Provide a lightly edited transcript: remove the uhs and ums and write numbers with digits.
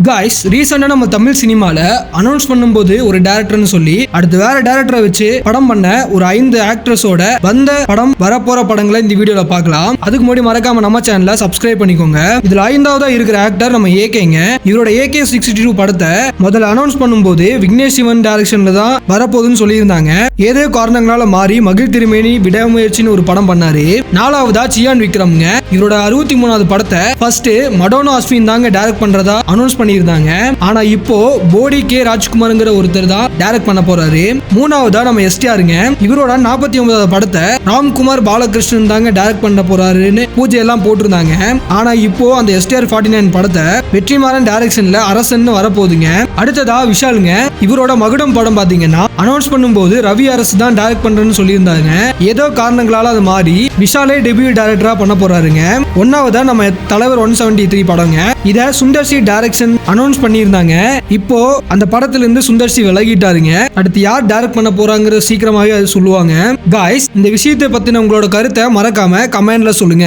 Guys ரீசெண்டா நம்ம தமிழ் சினிமால அனௌன்ஸ் பண்ணும்போது ஒரு டைரக்டர்னு சொல்லி அடுத்து வேற டைரக்டரை வச்சு படம் பண்ண ஒரு 5 ஆக்ட்ரஸோட வந்த படம் வரப்போற படங்களை இந்த வீடியோல பார்க்கலாம். அதுக்கு முன்னாடி மறக்காம நம்ம சேனலை சப்ஸ்கிரைப் பண்ணிக்கோங்க. இதுல 5ஆவதா இருக்கிற ஆக்டர் நம்ம ஏகேங்க. இவரோட AK62 படத்தை முதல்ல அனௌன்ஸ் பண்ணும்போது விக்னேஷ் சிவன் டைரக்ஷன்ல தான் வரப்போகுதுன்னு சொல்லியிருந்தாங்க. ஏதோ காரணங்களால மாறி மகிழ் திருமேனி விடாமுயற்சின்னு ஒரு படம் பண்ணாரு. 4ஆவதா சியான் விக்ரம்ங்க. இவரோட 63வது படத்தை ஃபர்ஸ்ட் மடோனா அஸ்வின் தாங்க டைரக்ட் பண்றதா அனௌன்ஸ் பண்ணிருந்தாங்க. ஆனா இப்போ போடி கே ராஜ்குமார்ங்கிற ஒருத்தர் தான் டைரக்ட் பண்ண போறாரு. 3ஆவதா நம்ம STRங்க. இவரோட 49வது படத்தை ராம்குமார் பாலகிருஷ்ணன் தாங்க டைரக்ட் பண்ண போறாருன்னு பூஜை எல்லாம் போட்டிருந்தாங்க. ஆனா இப்போ அந்த STR49 படத்தை வெற்றிமாறன் டைரக்ஷன்ல அரசன் வரப்போகுதுங்க. அடுத்ததா விஷாலுங்க. இவரோட மகுடம் படம் பாத்தீங்கன்னா அனௌன்ஸ் பண்ணும்போது ரவி அரசு தான் டைரக்ட் பண்றேன்னு சொல்லியிருந்தாங்க. ஏதோ காரணங்களால அது மாறி விஷாலே டெபியூ டைரக்டரா பண்ண போறாருங்க. 1ஆவதா நம்ம தலைவர் 173 படங்க. இத சுந்தர்சி டைரக்ஷன் அனௌன்ஸ் பண்ணியிருந்தாங்க. இப்போ அந்த படத்துல இருந்து சுந்தர்சி விலகிட்டாருங்க. அடுத்து யார் டைரக்ட் பண்ண போறாங்கிற சீக்கிரமாவே அது சொல்லுவாங்க. காய்ஸ் இந்த விஷயத்தை பத்தின உங்களோட கருத்தை மறக்காம கமெண்ட்ல சொல்லுங்க.